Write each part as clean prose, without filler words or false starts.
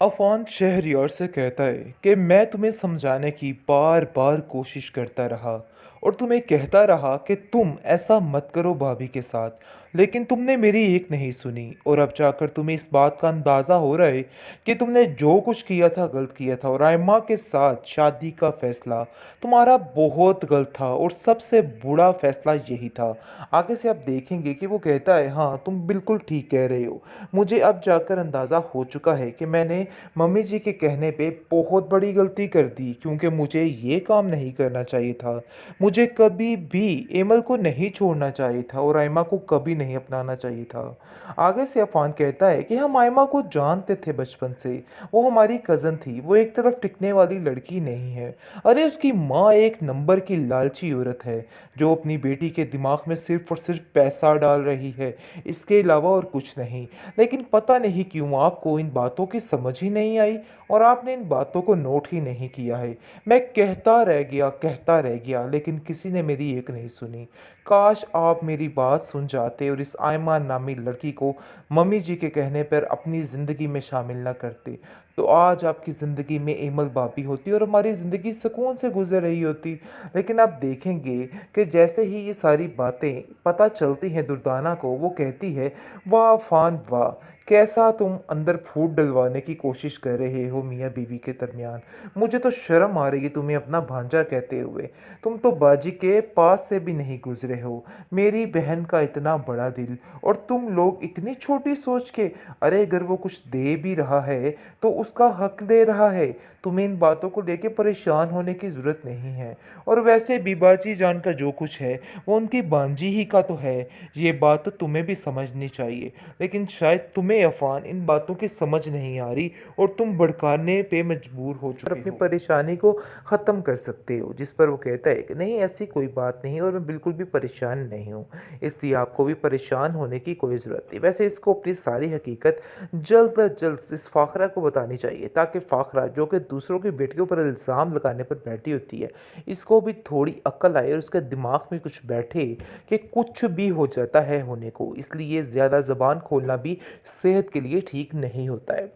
अफ़ान शहरयार से कहता है कि मैं तुम्हें समझाने की बार बार कोशिश करता रहा और तुम्हें कहता रहा कि तुम ऐसा मत करो भाभी के साथ, लेकिन तुमने मेरी एक नहीं सुनी। और अब जाकर तुम्हें इस बात का अंदाज़ा हो रहा है कि तुमने जो कुछ किया था गलत किया था, और आयमा के साथ शादी का फैसला तुम्हारा बहुत गलत था और सबसे बुरा फैसला यही था। आगे से आप देखेंगे कि वो कहता है, हाँ तुम बिल्कुल ठीक कह रहे हो। मुझे अब जाकर अंदाज़ा हो चुका है कि मैंने मम्मी जी के कहने पे बहुत बड़ी गलती कर दी, क्योंकि मुझे ये काम नहीं करना चाहिए था। मुझे कभी भी एमल को नहीं छोड़ना चाहिए था और आयमा को कभी नहीं अपनाना चाहिए था। आगे से अफान कहता है कि हम आयमा को जानते थे बचपन से। वो हमारी कज़न थी, वो एक तरफ टिकने वाली लड़की नहीं है। अरे उसकी माँ एक नंबर की लालची औरत है जो अपनी बेटी के दिमाग में सिर्फ और सिर्फ पैसा डाल रही है, इसके अलावा और कुछ नहीं। लेकिन पता नहीं क्यों आपको इन बातों की समझ ही नहीं आई और आपने इन बातों को नोट ही नहीं किया है। मैं कहता रह गया, लेकिन किसी ने मेरी एक नहीं सुनी। काश आप मेरी बात सुन जाते और इस आयमा नामी लड़की को मम्मी जी के कहने पर अपनी ज़िंदगी में शामिल ना करते, तो आज आपकी ज़िंदगी में एमल भाभी होती और हमारी ज़िंदगी सुकून से गुजर रही होती। लेकिन आप देखेंगे कि जैसे ही ये सारी बातें पता चलती हैं दुर्दाना को, वो कहती है, वाह फ़ान वाह, कैसा तुम अंदर फूट डलवाने की कोशिश कर रहे हो मियाँ बीवी के दरमियान। मुझे तो शर्म आ रही है तुम्हें अपना भांजा कहते हुए। तुम तो बाजी के पास से भी नहीं गुजरे हो। मेरी बहन का इतना बड़ा दिल और तुम लोग इतनी छोटी सोच के। अरे अगर वो कुछ दे भी रहा है तो उसका हक दे रहा है। तुम्हें इन बातों को लेके परेशान होने की ज़रूरत नहीं है। और वैसे भी बाजी जान का जो कुछ है वो उनकी बांजी ही का तो है। ये बात तो तुम्हें भी समझनी चाहिए, लेकिन शायद तुम्हें अफान इन बातों की समझ नहीं आ रही और तुम भड़काने पे मजबूर हो चुके अपनी परेशानी को ख़त्म कर सकते हो। जिस पर वो कहता है कि नहीं ऐसी कोई बात नहीं और मैं बिल्कुल भी परेशान नहीं हूँ, इसलिए आपको भी परेशान होने की कोई ज़रूरत नहीं। वैसे इसको अपनी सारी हकीकत जल्द अज जल्द इस फाखरा को बतानी चाहिए, ताकि फाखरा जो कि दूसरों की बेटियों पर इल्ज़ाम लगाने पर बैठी होती है, इसको भी थोड़ी अक्ल आए और उसके दिमाग में कुछ बैठे कि कुछ भी हो जाता है होने को, इसलिए ज़्यादा ज़बान खोलना भी सेहत के लिए ठीक नहीं होता है।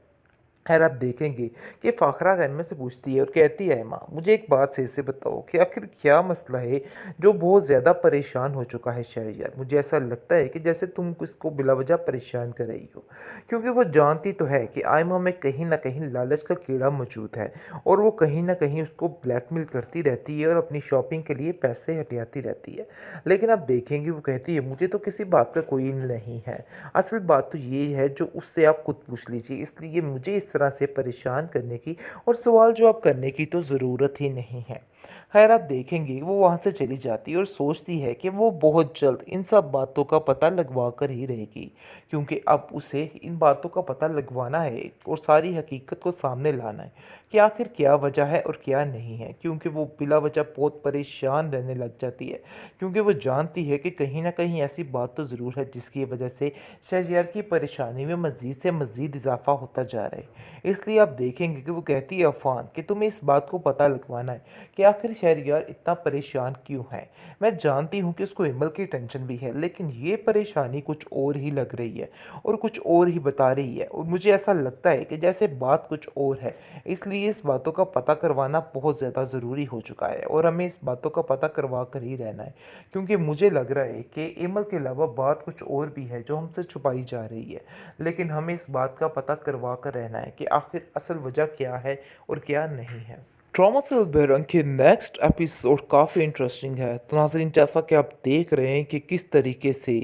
खैर आप देखेंगे कि फ़ाखरा एम्मा से पूछती है और कहती है, माँ मुझे एक बात सही से बताओ कि आखिर क्या मसला है जो बहुत ज़्यादा परेशान हो चुका है शहरियार। मुझे ऐसा लगता है कि जैसे तुम इसको बिला वजह परेशान कर रही हो, क्योंकि वो जानती तो है कि आयमा में कहीं ना कहीं लालच का कीड़ा मौजूद है और वो कहीं ना कहीं उसको ब्लैकमेल करती रहती है और अपनी शॉपिंग के लिए पैसे हटियाती रहती है। लेकिन आप देखेंगे वो कहती है, मुझे तो किसी बात का कोई नहीं है। असल बात तो ये है जो उससे आप खुद पूछ लीजिए, इसलिए मुझे इस तरह से परेशान करने की और सवाल जवाब करने की तो ज़रूरत ही नहीं है। खैर आप देखेंगे वो वहाँ से चली जाती है और सोचती है कि वो बहुत जल्द इन सब बातों का पता लगवा कर ही रहेगी, क्योंकि अब उसे इन बातों का पता लगवाना है और सारी हकीकत को सामने लाना है कि आखिर क्या वजह है और क्या नहीं है। क्योंकि वो बिला वजह बहुत परेशान रहने लग जाती है, क्योंकि वो जानती है कि कहीं ना कहीं ऐसी बात तो ज़रूर है जिसकी वजह से शहरयार की परेशानी में मज़ीद से मज़ीद इजाफा होता जा रहा है। इसलिए आप देखेंगे कि वो कहती है, अफ़ान कि तुम्हें इस बात को पता लगवाना है कि आखिर शहरयार इतना परेशान क्यों है। मैं जानती हूँ कि उसको इमल की टेंशन भी है, लेकिन ये परेशानी कुछ और ही लग रही है और कुछ और ही बता रही है, और मुझे ऐसा लगता है कि जैसे बात कुछ और है। इसलिए इस बातों का पता करवाना बहुत ज़्यादा ज़रूरी हो चुका है और हमें इस बातों का पता करवा कर ही रहना है, क्योंकि मुझे लग रहा है कि एमल के अलावा बात कुछ और भी है जो हमसे छुपाई जा रही है। लेकिन हमें इस बात का पता करवा कर रहना है कि आखिर असल वजह क्या है और क्या नहीं है। ड्रामा से बेरंग के नेक्स्ट एपिसोड काफ़ी इंटरेस्टिंग है। तो नाज़रीन, जैसा कि आप देख रहे हैं कि किस तरीके से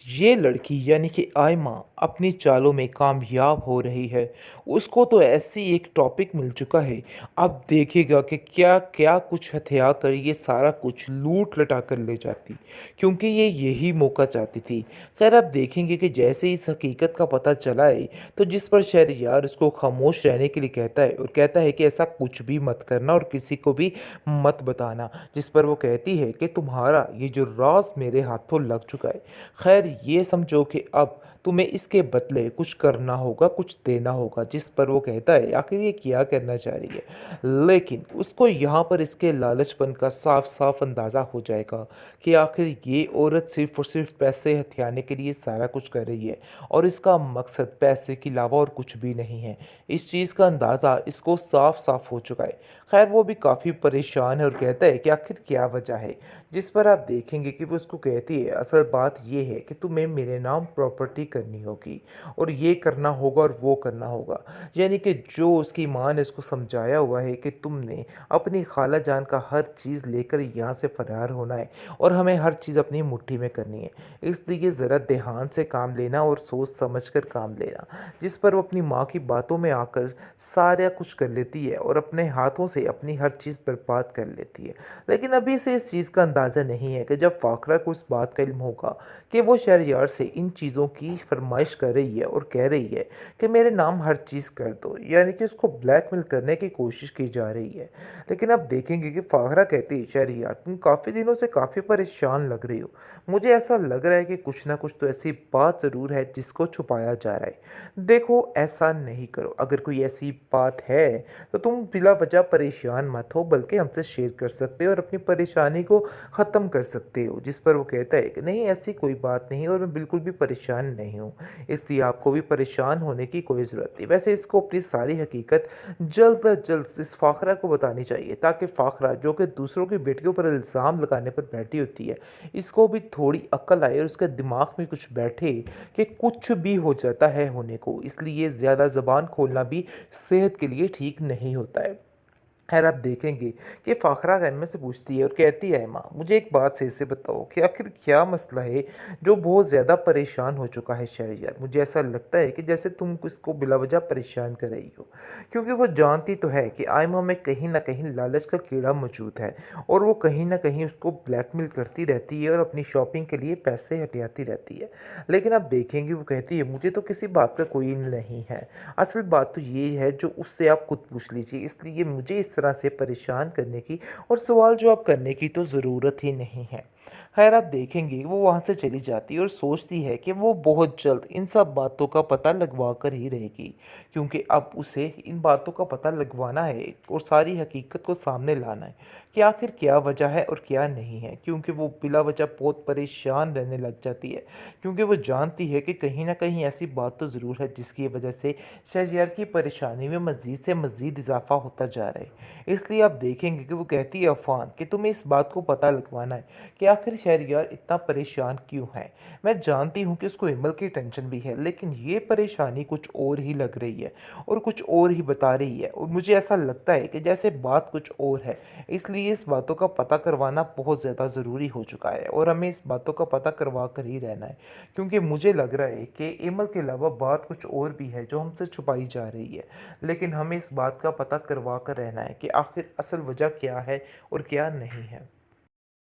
ये लड़की यानी कि आयमा अपनी चालों में कामयाब हो रही है। उसको तो ऐसी एक टॉपिक मिल चुका है, अब देखिएगा कि क्या क्या कुछ हथिया कर ये सारा कुछ लूट लटा कर ले जाती, क्योंकि ये यही मौका चाहती थी। खैर आप देखेंगे कि जैसे ही इस हकीकत का पता चला है, तो जिस पर शहरयार उसको खामोश रहने के लिए कहता है और कहता है कि ऐसा कुछ भी मत करना और किसी को भी मत बताना। जिस पर वो कहती है कि तुम्हारा ये जो राज मेरे हाथों लग चुका है, खैर ये समझो कि अब तुम्हें इसके बदले कुछ करना होगा, कुछ देना होगा। जिस पर वो कहता है आखिर ये क्या करना चाह रही है। लेकिन उसको यहाँ पर इसके लालचपन का साफ-साफ अंदाज़ा हो जाएगा कि आखिर ये औरत सिर्फ़ और सिर्फ़ पैसे हथियाने के लिए सारा कुछ कर रही है और इसका मकसद पैसे के अलावा और कुछ भी नहीं है। इस चीज़ का अंदाज़ा इसको साफ-साफ हो चुका है। ख़ैर वो भी काफ़ी परेशान है और कहता है कि आखिर क्या वजह है? जिस पर आप देखेंगे कि वो उसको कहती है असल बात ये है कि तुम्हें मेरे नाम प्रॉपर्टी करनी होगी और ये करना होगा और वो करना होगा। यानी कि जो उसकी माँ ने उसको समझाया हुआ है कि तुमने अपनी खाला जान का हर चीज़ लेकर यहाँ से फ़रार होना है और हमें हर चीज़ अपनी मुट्ठी में करनी है। इसलिए ज़रा ध्यान से काम लेना और सोच समझ कर काम लेना। जिस पर वो अपनी माँ की बातों में आकर सारा कुछ कर लेती है और अपने हाथों से अपनी हर चीज़ बर्बाद कर लेती है। लेकिन अभी से इस चीज़ का अंदाज़ा नहीं है कि जब फ़ाखरा को इस बात का इल्म होगा कि वो शहरयार से इन चीज़ों की फ़रमाइश कर रही है और कह रही है कि मेरे नाम हर चीज़ कर दो, यानी कि उसको ब्लैकमेल करने की कोशिश की जा रही है। लेकिन आप देखेंगे कि फ़ाखरा कहती है शहरयार तुम काफ़ी दिनों से काफ़ी परेशान लग रही हो। मुझे ऐसा लग रहा है कि कुछ ना कुछ तो ऐसी बात ज़रूर है जिसको छुपाया जा रहा है। देखो ऐसा नहीं करो, अगर कोई ऐसी बात है तो तुम बिला वजह परेशान मत हो बल्कि हमसे शेयर कर सकते हो और अपनी परेशानी को ख़त्म कर सकते हो। जिस पर वो कहता है कि नहीं ऐसी कोई बात नहीं और मैं बिल्कुल भी परेशान नहीं हूँ, इसलिए आपको भी परेशान होने की कोई ज़रूरत नहीं। वैसे इसको अपनी सारी हकीकत जल्द अज जल्द इस फ़ाखरा को बतानी चाहिए ताकि फ़ाखरा जो कि दूसरों की बेटियों पर इल्ज़ाम लगाने पर बैठी होती है, इसको भी थोड़ी अक्ल आए और उसके दिमाग में कुछ बैठे कि कुछ भी हो जाता है होने को, इसलिए ज़्यादा ज़बान खोलना भी सेहत के लिए ठीक नहीं होता है। खैर आप देखेंगे कि फ़ाखरा गन से पूछती है और कहती है माँ मुझे एक बात सही से बताओ कि आखिर क्या मसला है जो बहुत ज़्यादा परेशान हो चुका है शहरयार। मुझे ऐसा लगता है कि जैसे तुम इसको बिलावजह परेशान कर रही हो, क्योंकि वो जानती तो है कि आयमा में कहीं ना कहीं लालच का कीड़ा मौजूद है और वो कहीं ना कहीं उसको ब्लैकमेल करती रहती है और अपनी शॉपिंग के लिए पैसे हटियाती रहती है। लेकिन आप देखेंगे वो कहती है मुझे तो किसी बात का कोई नहीं है, असल बात तो ये है जो उससे आप खुद पूछ लीजिए, इसलिए मुझे इस तरह से परेशान करने की और सवाल जवाब करने की तो ज़रूरत ही नहीं है। खैर आप देखेंगे वो वहाँ से चली जाती है और सोचती है कि वो बहुत जल्द इन सब बातों का पता लगवा कर ही रहेगी, क्योंकि अब उसे इन बातों का पता लगवाना है और सारी हकीकत को सामने लाना है कि आखिर क्या वजह है और क्या नहीं है। क्योंकि वो बिला वजह बहुत परेशान रहने लग जाती है, क्योंकि वो जानती है कि कहीं ना कहीं ऐसी बात तो ज़रूर है जिसकी वजह से शहरयार की परेशानी में मज़ीद से मज़ीद इजाफा होता जा रहा है। इसलिए आप देखेंगे कि वो कहती है अफ़ान कि तुम्हें इस बात को पता लगवाना है कि आखिर शहरयार इतना परेशान क्यों है। मैं जानती हूँ कि उसको हिमल की टेंशन भी है, लेकिन ये परेशानी कुछ और ही लग रही है और कुछ और ही बता रही है और मुझे ऐसा लगता है कि जैसे बात कुछ और है। इसलिए इस बातों का पता करवाना बहुत ज़्यादा ज़रूरी हो चुका है और हमें इस बातों का पता करवा कर ही रहना है, क्योंकि मुझे लग रहा है कि इमल के अलावा बात कुछ और भी है जो हमसे छुपाई जा रही है। लेकिन हमें इस बात का पता करवा कर रहना है कि आखिर असल वजह क्या है और क्या नहीं है।